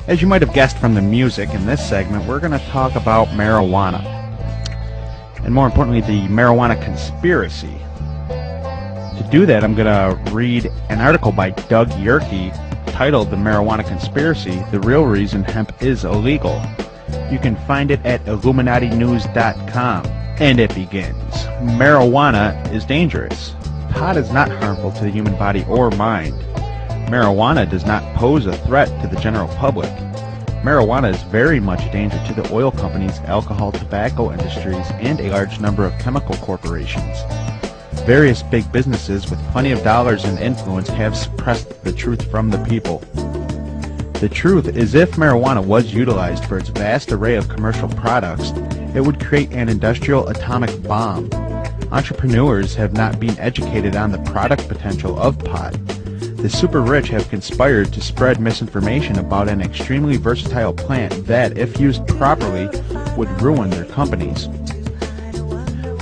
As you might have guessed from the music, in this segment we're going to talk about marijuana. And more importantly, the marijuana conspiracy. To do that, I'm going to read an article by Doug Yerke titled The Marijuana Conspiracy, The Real Reason Hemp is Illegal. You can find it at IlluminatiNews.com. And it begins. Marijuana is dangerous. Pot is not harmful to the human body or mind. Marijuana does not pose a threat to the general public. Marijuana is very much a danger to the oil companies, alcohol, tobacco industries, and a large number of chemical corporations. Various big businesses with plenty of dollars and influence have suppressed the truth from the people. The truth is, if marijuana was utilized for its vast array of commercial products, it would create an industrial atomic bomb. Entrepreneurs have not been educated on the product potential of pot. The super rich have conspired to spread misinformation about an extremely versatile plant that, if used properly, would ruin their companies.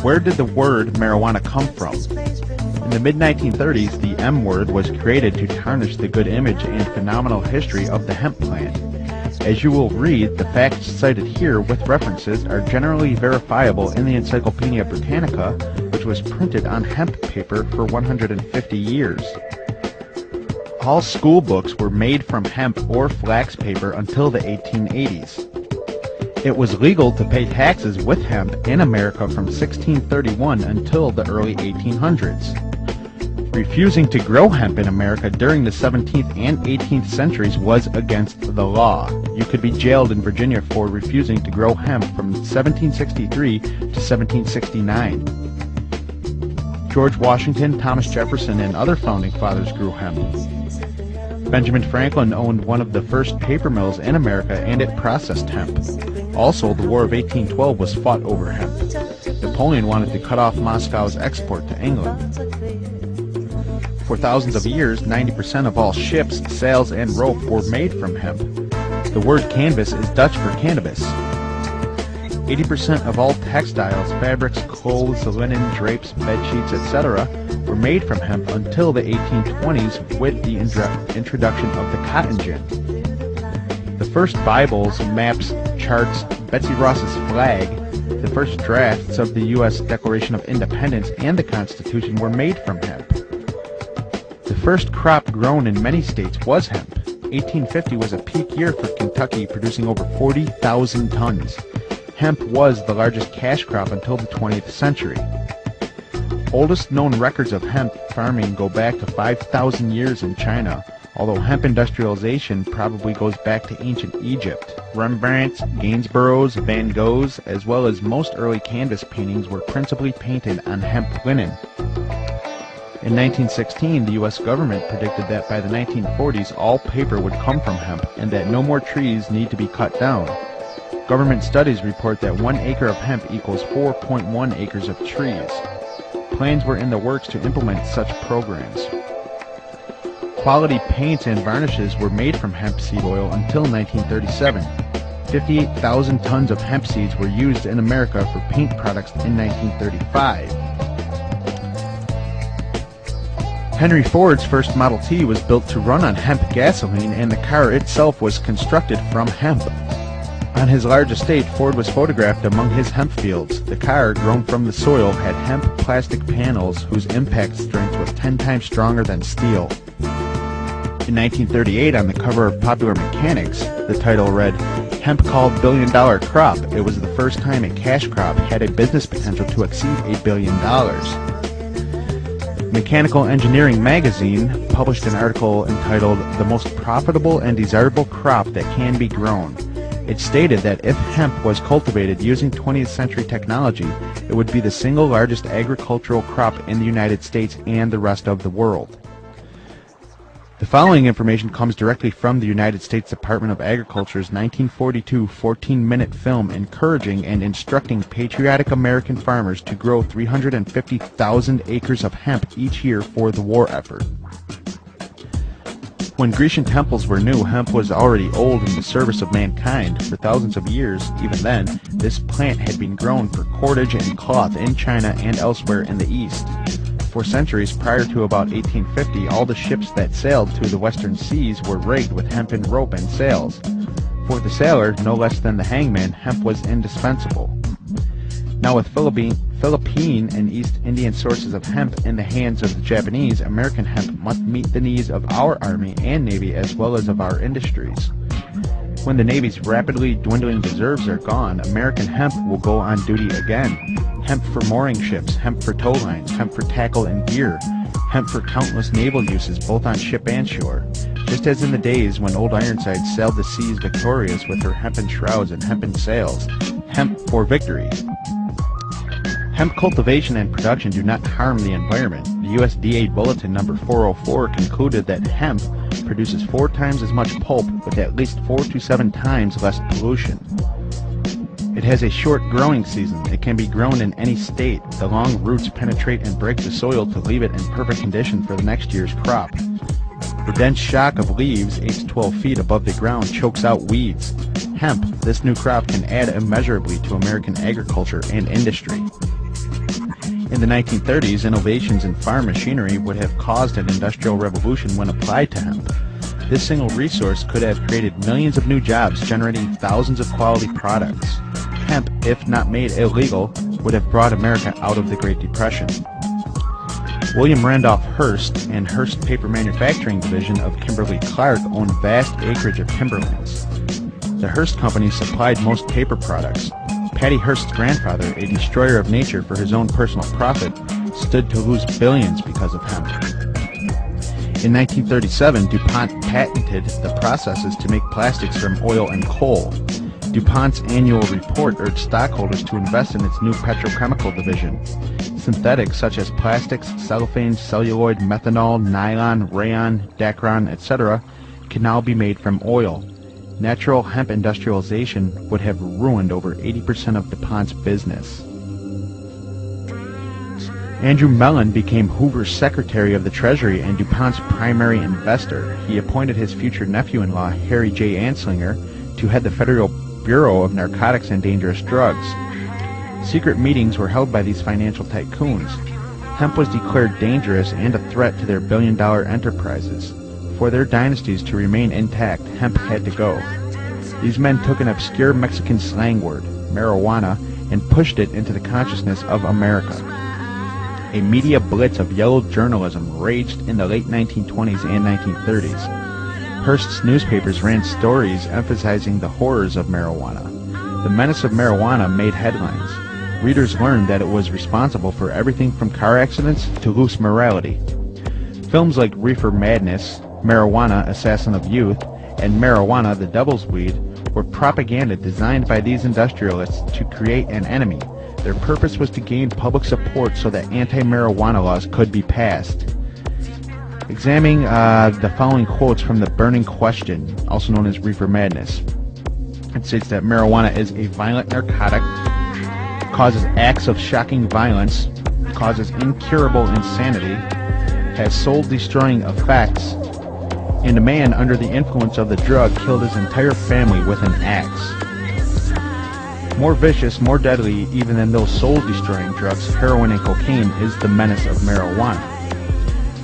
Where did the word marijuana come from? In the mid-1930s, the M word was created to tarnish the good image and phenomenal history of the hemp plant. As you will read, the facts cited here with references are generally verifiable in the Encyclopedia Britannica, which was printed on hemp paper for 150 years. All school books were made from hemp or flax paper until the 1880s. It was legal to pay taxes with hemp in America from 1631 until the early 1800s. Refusing to grow hemp in America during the 17th and 18th centuries was against the law. You could be jailed in Virginia for refusing to grow hemp from 1763 to 1769. George Washington, Thomas Jefferson, and other founding fathers grew hemp. Benjamin Franklin owned one of the first paper mills in America, and it processed hemp. Also, the War of 1812 was fought over hemp. Napoleon wanted to cut off Moscow's export to England. For thousands of years, 90% of all ships, sails, and rope were made from hemp. The word canvas is Dutch for cannabis. 80% of all textiles, fabrics, clothes, linen, drapes, bedsheets, etc. were made from hemp until the 1820s with the introduction of the cotton gin. The first Bibles, maps, charts, Betsy Ross's flag, the first drafts of the U.S. Declaration of Independence, and the Constitution were made from hemp. The first crop grown in many states was hemp. 1850 was a peak year for Kentucky, producing over 40,000 tons. Hemp was the largest cash crop until the 20th century. Oldest known records of hemp farming go back to 5,000 years in China, although hemp industrialization probably goes back to ancient Egypt. Rembrandt's, Gainsborough's, Van Gogh's, as well as most early canvas paintings were principally painted on hemp linen. In 1916, the U.S. government predicted that by the 1940s all paper would come from hemp and that no more trees need to be cut down. Government studies report that 1 acre of hemp equals 4.1 acres of trees. Plans were in the works to implement such programs. Quality paints and varnishes were made from hemp seed oil until 1937. 58,000 tons of hemp seeds were used in America for paint products in 1935. Henry Ford's first Model T was built to run on hemp gasoline, and the car itself was constructed from hemp. On his large estate, Ford was photographed among his hemp fields. The car, grown from the soil, had hemp plastic panels whose impact strength was 10 times stronger than steel. In 1938, on the cover of Popular Mechanics, the title read, "Hemp Called Billion Dollar Crop." It was the first time a cash crop had a business potential to exceed $1 billion. Mechanical Engineering magazine published an article entitled "The Most Profitable and Desirable Crop That Can Be Grown." It stated that if hemp was cultivated using 20th century technology, it would be the single largest agricultural crop in the United States and the rest of the world. The following information comes directly from the United States Department of Agriculture's 1942 14-minute film encouraging and instructing patriotic American farmers to grow 350,000 acres of hemp each year for the war effort. When Grecian temples were new, hemp was already old in the service of mankind. For thousands of years, even then, this plant had been grown for cordage and cloth in China and elsewhere in the East. For centuries prior to about 1850, all the ships that sailed to the western seas were rigged with hempen rope and sails. For the sailor, no less than the hangman, hemp was indispensable. Now with Philippine and East Indian sources of hemp in the hands of the Japanese, American hemp must meet the needs of our Army and Navy as well as of our industries. When the Navy's rapidly dwindling reserves are gone, American hemp will go on duty again. Hemp for mooring ships, hemp for tow lines, hemp for tackle and gear, hemp for countless naval uses both on ship and shore. Just as in the days when Old Ironside sailed the seas victorious with her hempen shrouds and hempen sails, hemp for victory. Hemp cultivation and production do not harm the environment. The USDA Bulletin number 404 concluded that hemp produces 4 times as much pulp with at least 4 to 7 times less pollution. It has a short growing season. It can be grown in any state. The long roots penetrate and break the soil to leave it in perfect condition for the next year's crop. The dense shock of leaves 8 to 12 feet above the ground chokes out weeds. Hemp, this new crop, can add immeasurably to American agriculture and industry. In the 1930s, innovations in farm machinery would have caused an industrial revolution when applied to hemp. This single resource could have created millions of new jobs, generating thousands of quality products. Hemp, if not made illegal, would have brought America out of the Great Depression. William Randolph Hearst and Hearst Paper Manufacturing Division of Kimberly-Clark owned vast acreage of timberlands. The Hearst Company supplied most paper products. Patty Hearst's grandfather, a destroyer of nature for his own personal profit, stood to lose billions because of hemp. In 1937, DuPont patented the processes to make plastics from oil and coal. DuPont's annual report urged stockholders to invest in its new petrochemical division. Synthetics such as plastics, cellophane, celluloid, methanol, nylon, rayon, Dacron, etc. can now be made from oil. Natural hemp industrialization would have ruined over 80% of DuPont's business. Andrew Mellon became Hoover's Secretary of the Treasury and DuPont's primary investor. He appointed his future nephew-in-law, Harry J. Anslinger, to head the Federal Bureau of Narcotics and Dangerous Drugs. Secret meetings were held by these financial tycoons. Hemp was declared dangerous and a threat to their billion-dollar enterprises. For their dynasties to remain intact, hemp had to go. These men took an obscure Mexican slang word, marijuana, and pushed it into the consciousness of America. A media blitz of yellow journalism raged in the late 1920s and 1930s. Hearst's newspapers ran stories emphasizing the horrors of marijuana. The menace of marijuana made headlines. Readers learned that it was responsible for everything from car accidents to loose morality. Films like Reefer Madness, Marijuana, Assassin of Youth, and Marijuana, the Devil's Weed, were propaganda designed by these industrialists to create an enemy. Their purpose was to gain public support so that anti-marijuana laws could be passed. Examining the following quotes from The Burning Question, also known as Reefer Madness. It states that marijuana is a violent narcotic, causes acts of shocking violence, causes incurable insanity, has soul-destroying effects, and a man under the influence of the drug killed his entire family with an axe. More vicious, more deadly even than those soul-destroying drugs, heroin and cocaine, is the menace of marijuana.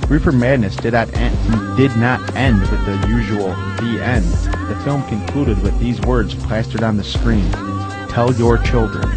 Reefer Madness did not end with the usual "the end." The film concluded with these words plastered on the screen: "Tell your children."